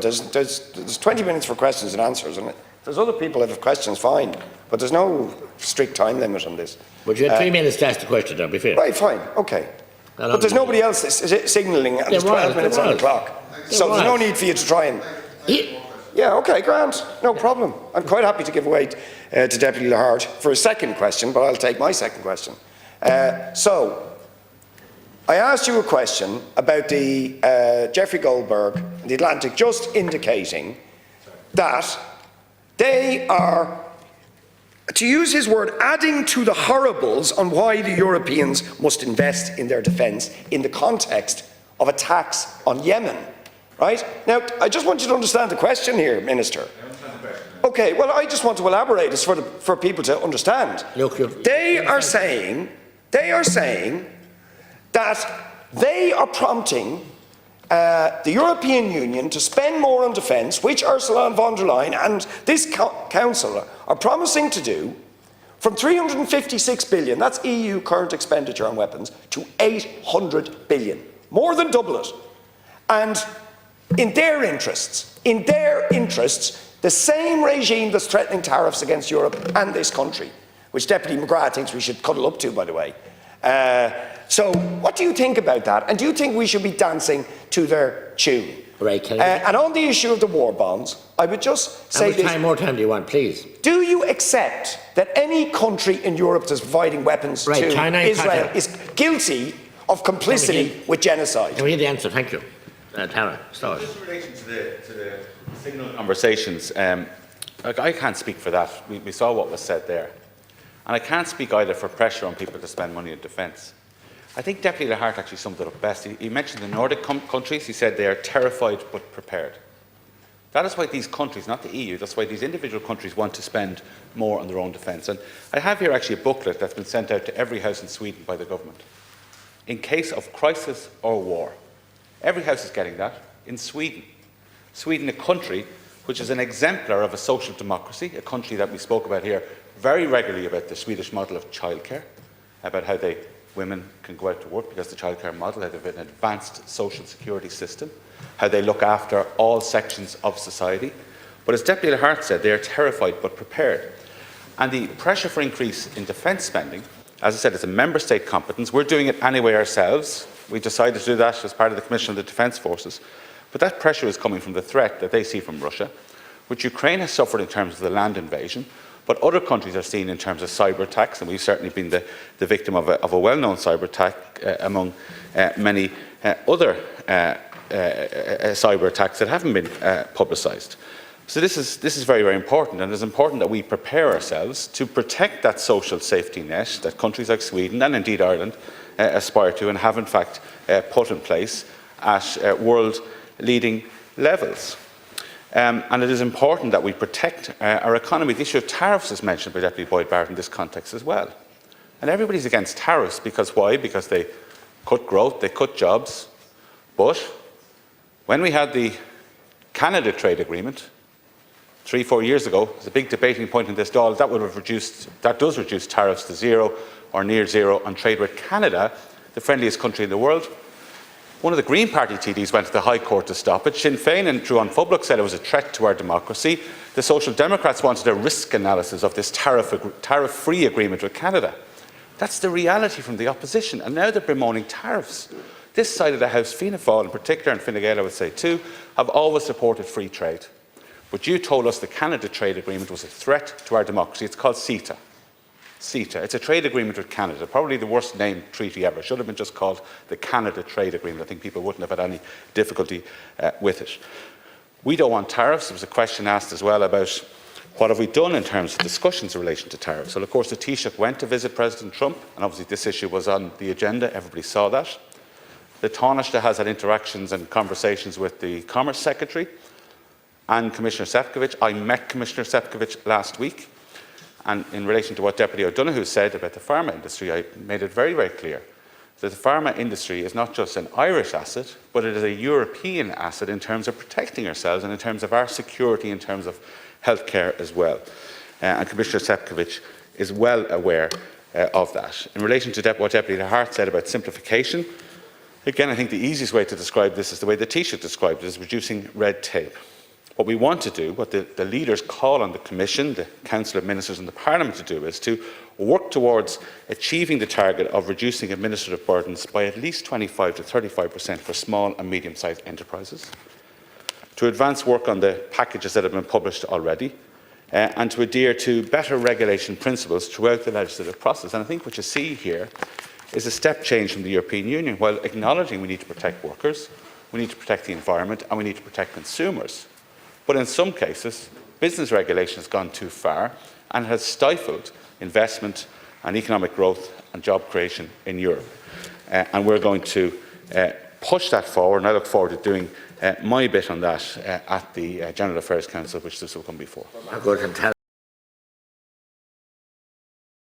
there's 20 minutes for questions and answers, and if there's other people that have questions, fine, but there's no strict time limit on this. But you had 3 minutes to ask the question, don't be fair. Right, fine, okay. But there's nobody else signalling, and there's 12 minutes on the clock. So there's no need for you to try and... Yeah, okay, grand, no problem. I'm quite happy to give way to Deputy Lahart for a second question, but I'll take my second question. So, I asked you a question about the Jeffrey Goldberg and the Atlantic just indicating that they are, to use his word, adding to the horribles on why the Europeans must invest in their defence in the context of attacks on Yemen. Right? Now, I just want you to understand the question here, Minister. Okay, well, I just want to elaborate this for people to understand. They are saying that they are prompting the European Union to spend more on defence, which Ursula von der Leyen and this Council are promising to do, from 356 billion, that's EU current expenditure on weapons, to 800 billion. More than double it. And in their interests, the same regime that's threatening tariffs against Europe and this country, which Deputy McGrath thinks we should cuddle up to, by the way. So what do you think about that? And do you think we should be dancing to their tune? Right, and on the issue of the war bonds, I would just say this. How much more time do you want, please? Do you accept that any country in Europe that's providing weapons to Israel is guilty of complicity with genocide? Can we hear the answer? Thank you. Tara, start. Just in relation to the signal conversations, I can't speak for that. We saw what was said there. And I can't speak either for pressure on people to spend money on defence. I think Deputy Lahart actually summed it up best. He mentioned the Nordic countries. He said they are terrified but prepared. That is why these countries, not the EU, that's why these individual countries want to spend more on their own defence. And I have here actually a booklet that's been sent out to every house in Sweden by the government. In case of crisis or war. Every house is getting that. In Sweden. Sweden, a country which is an exemplar of a social democracy, a country that we spoke about here very regularly about the Swedish model of childcare, about how women can go out to work because the childcare model, how they have an advanced social security system, how they look after all sections of society. But as Deputy Lahart said, they are terrified but prepared. And the pressure for increase in defence spending, as I said, is a member state competence. We're doing it anyway ourselves. We decided to do that as part of the Commission of the Defence Forces. But that pressure is coming from the threat that they see from Russia, which Ukraine has suffered in terms of the land invasion, but other countries are seeing in terms of cyber attacks, and we've certainly been the victim of a well-known cyber attack among many other cyber attacks that haven't been publicised. So this is very, very important, and it's important that we prepare ourselves to protect that social safety net that countries like Sweden and indeed Ireland aspire to and have in fact put in place at world-leading levels. And it is important that we protect our economy. The issue of tariffs is mentioned by Deputy Boyd Barrett in this context as well. And everybody's against tariffs because why? Because they cut growth, they cut jobs. But when we had the Canada trade agreement 3-4 years ago, there's a big debating point in this Dáil, that does reduce tariffs to zero or near zero on trade with Canada, the friendliest country in the world. One of the Green Party TDs went to the High Court to stop it. Sinn Féin and True on Public said it was a threat to our democracy. The Social Democrats wanted a risk analysis of this tariff-free agreement with Canada. That's the reality from the opposition, and now they're bemoaning tariffs. This side of the House, Fianna Fáil in particular, and Fine Gael I would say too, have always supported free trade. But you told us the Canada trade agreement was a threat to our democracy. It's called CETA. CETA. It's a trade agreement with Canada, probably the worst named treaty ever. It should have been just called the Canada Trade Agreement. I think people wouldn't have had any difficulty with it. We don't want tariffs. There was a question asked as well about what have we done in terms of discussions in relation to tariffs. Well, of course, the Taoiseach went to visit President Trump, and obviously this issue was on the agenda. Everybody saw that. The Taoiseach has had interactions and conversations with the Commerce Secretary and Commissioner Šefčovič. I met Commissioner Šefčovič last week. And in relation to what Deputy O'Donoghue said about the pharma industry, I made it very, very clear that the pharma industry is not just an Irish asset, but it is a European asset in terms of protecting ourselves and in terms of our security, in terms of healthcare as well. And Commissioner Šefčovič is well aware of that. In relation to what Deputy Lahart said about simplification, again, I think the easiest way to describe this is the way the Taoiseach described it, is reducing red tape. What we want to do, what the leaders call on the Commission, the Council of Ministers and the Parliament to do, is to work towards achieving the target of reducing administrative burdens by at least 25 to 35% for small and medium-sized enterprises, to advance work on the packages that have been published already, and to adhere to better regulation principles throughout the legislative process. And I think what you see here is a step change from the European Union. While acknowledging we need to protect workers, we need to protect the environment, and we need to protect consumers. But in some cases, business regulation has gone too far and has stifled investment and economic growth and job creation in Europe. And we're going to push that forward, and I look forward to doing my bit on that at the General Affairs Council, which this will come before. Good.